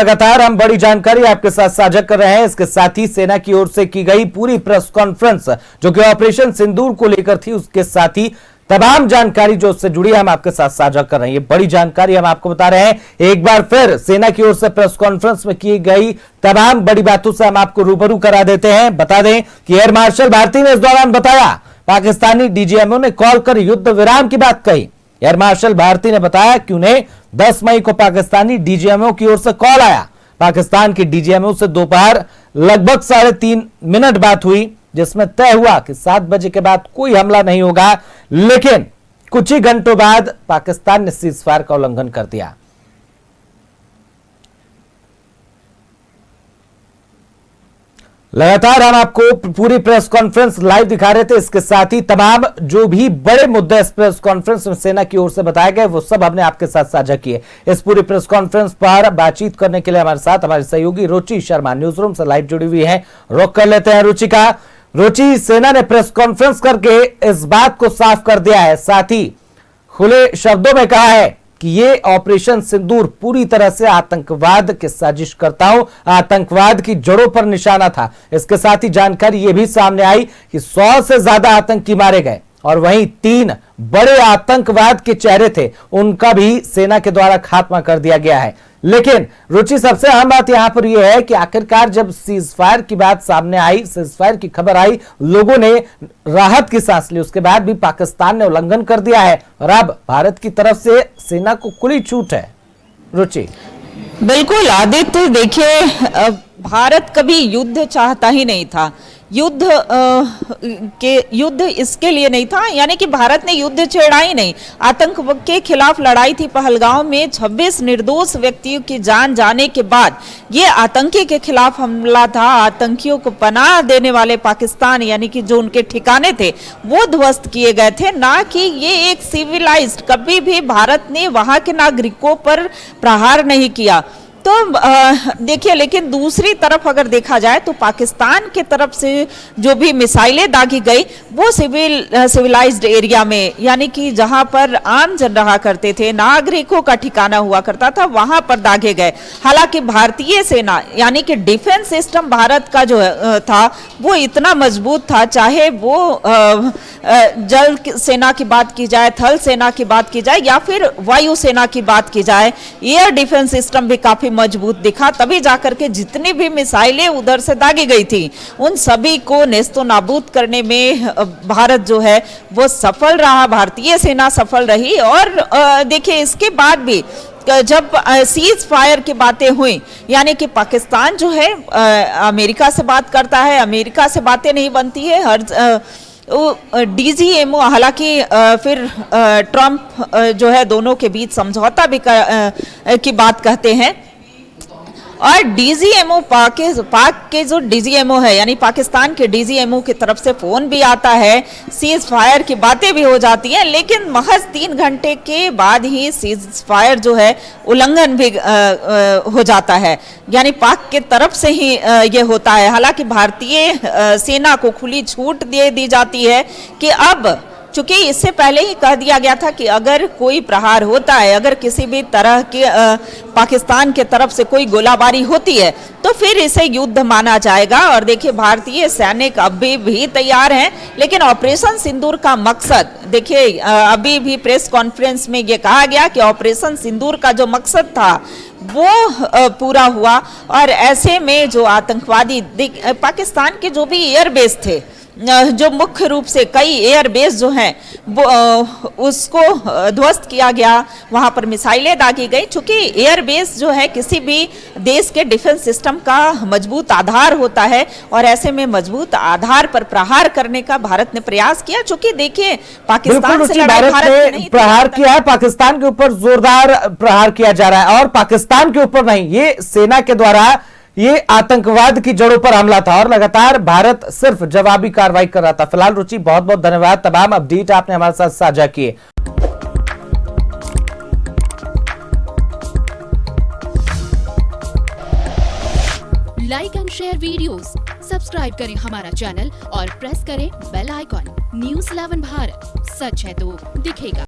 लगातार हम बड़ी जानकारी आपके साथ साझा कर रहे हैं। इसके साथ ही सेना की ओर से की गई पूरी प्रेस कॉन्फ्रेंस जो कि ऑपरेशन सिंदूर को लेकर थी, उसके साथ ही तमाम जानकारी जो उससे जुड़ी है हम आपके साथ साझा कर रहे हैं। ये बड़ी जानकारी हम आपको बता रहे हैं। एक बार फिर सेना की ओर से प्रेस कॉन्फ्रेंस में की गई तमाम बड़ी बातों से हम आपको रूबरू करा देते हैं। बता दें कि एयर मार्शल भारती ने इस दौरान बताया, पाकिस्तानी डीजीएमओ ने कॉल कर युद्ध विराम की बात कही। एयर मार्शल भारती ने बताया कि उन्हें 10 मई को पाकिस्तानी डीजीएमओ की ओर से कॉल आया। पाकिस्तान की डीजीएमओ से दोपहर लगभग 3.5 मिनट बात हुई, जिसमें तय हुआ कि 7 बजे के बाद कोई हमला नहीं होगा, लेकिन कुछ ही घंटों बाद पाकिस्तान ने सीजफायर का उल्लंघन कर दिया। लगातार हम आपको पूरी प्रेस कॉन्फ्रेंस लाइव दिखा रहे थे। इसके साथ ही तमाम जो भी बड़े मुद्दे इस प्रेस कॉन्फ्रेंस में सेना की ओर से बताए गए वो सब हमने आपके साथ साझा किए। इस पूरी प्रेस कॉन्फ्रेंस पर बातचीत करने के लिए हमारे साथ हमारे सहयोगी रुचि शर्मा न्यूज रूम से लाइव जुड़ी हुई है। रुक कर लेते हैं रुचि का। रुचि, सेना ने प्रेस कॉन्फ्रेंस करके इस बात को साफ कर दिया है, साथ ही खुले शब्दों में कहा है कि ये ऑपरेशन सिंदूर पूरी तरह से आतंकवाद के साजिशकर्ताओं, आतंकवाद की जड़ों पर निशाना था। इसके साथ ही जानकारी ये भी सामने आई कि 100 से ज्यादा आतंकी मारे गए और वहीं 3 बड़े आतंकवाद के चेहरे थे, उनका भी सेना के द्वारा खात्मा कर दिया गया है। लेकिन रुचि, सबसे अहम बात यहां पर यह है कि आखिरकार जब सीजफायर की बात सामने आई, सीजफायर की खबर आई, लोगों ने राहत की सांस ली। उसके बाद भी पाकिस्तान ने उल्लंघन कर दिया है और अब भारत की तरफ से सेना को खुली छूट है। रुचि, बिल्कुल आदित्य, देखिए भारत कभी युद्ध चाहता ही नहीं था। युद्ध इसके लिए नहीं था, यानी कि भारत ने युद्ध छेड़ा ही नहीं। आतंक के खिलाफ लड़ाई थी पहलगांव में, 26 निर्दोष व्यक्तियों की जान जाने के बाद ये आतंकी के खिलाफ हमला था। आतंकियों को पनाह देने वाले पाकिस्तान, यानी कि जो उनके ठिकाने थे वो ध्वस्त किए गए थे, ना कि ये एक सिविलाइज्ड। कभी भी भारत ने वहां के नागरिकों पर प्रहार नहीं किया। तो देखिए, लेकिन दूसरी तरफ अगर देखा जाए तो पाकिस्तान के तरफ से जो भी मिसाइलें दागी गई वो सिविलाइज्ड एरिया में, यानी कि जहां पर आम जन रहा करते थे, नागरिकों का ठिकाना हुआ करता था, वहां पर दागे गए। हालांकि भारतीय सेना, यानी कि डिफेंस सिस्टम भारत का जो था वो इतना मजबूत था, चाहे वो जल सेना की बात की जाए, थल सेना की बात की जाए या फिर वायु सेना की बात की जाए, एयर डिफेंस सिस्टम भी काफी मजबूत दिखा। तभी जाकर के जितनी भी मिसाइलें उधर से दागी गई थी उन सभी को नेस्तो नाबूद करने में भारत जो है वो सफल रहा, भारतीय सेना सफल रही। और देखिए, इसके बाद भी जब सीज फायर की बातें हुई, यानी कि पाकिस्तान जो है अमेरिका से बात करता है, अमेरिका से बातें नहीं बनती है। हर डीजीएमओ, हालांकि फिर ट्रंप जो है दोनों के बीच समझौता भी की बात कहते हैं। और डीजीएमओ पाक के जो डीजीएमओ है, यानी पाकिस्तान के डीजीएमओ की तरफ से फोन भी आता है, सीज फायर की बातें भी हो जाती हैं, लेकिन महज 3 घंटे के बाद ही सीज फायर जो है उल्लंघन भी हो जाता है, यानी पाक के तरफ से ही ये होता है। हालांकि भारतीय सेना को खुली छूट दे दी जाती है कि अब, चूंकि इससे पहले ही कह दिया गया था कि अगर कोई प्रहार होता है, अगर किसी भी तरह के पाकिस्तान के तरफ से कोई गोलाबारी होती है तो फिर इसे युद्ध माना जाएगा। और देखिए, भारतीय सैनिक अभी भी तैयार हैं, लेकिन ऑपरेशन सिंदूर का मकसद, देखिए अभी भी प्रेस कॉन्फ्रेंस में ये कहा गया कि ऑपरेशन सिंदूर का जो मकसद था वो पूरा हुआ। और ऐसे में जो आतंकवादी, पाकिस्तान के जो भी एयरबेस थे, जो मुख्य रूप से कई एयरबेस जो हैं वो उसको ध्वस्त किया गया, वहां पर मिसाइलें दागी गई। चूंकि एयरबेस जो है किसी भी देश के डिफेंस सिस्टम का मजबूत आधार होता है और ऐसे में मजबूत आधार पर प्रहार करने का भारत ने प्रयास किया। चूंकि देखिए, पाकिस्तान से भारत ने प्रहार किया है, पाकिस्तान के ऊपर जोरदार प्रहार किया जा रहा है और पाकिस्तान के ऊपर नहीं, ये सेना के द्वारा ये आतंकवाद की जड़ों पर हमला था और लगातार भारत सिर्फ जवाबी कार्रवाई कर रहा था। फिलहाल रुचि, बहुत बहुत धन्यवाद, तमाम अपडेट आपने हमारे साथ साझा किए। Like and share videos, subscribe करें हमारा चैनल और प्रेस करें बेल आइकॉन। News 11 भारत, सच है तो दिखेगा।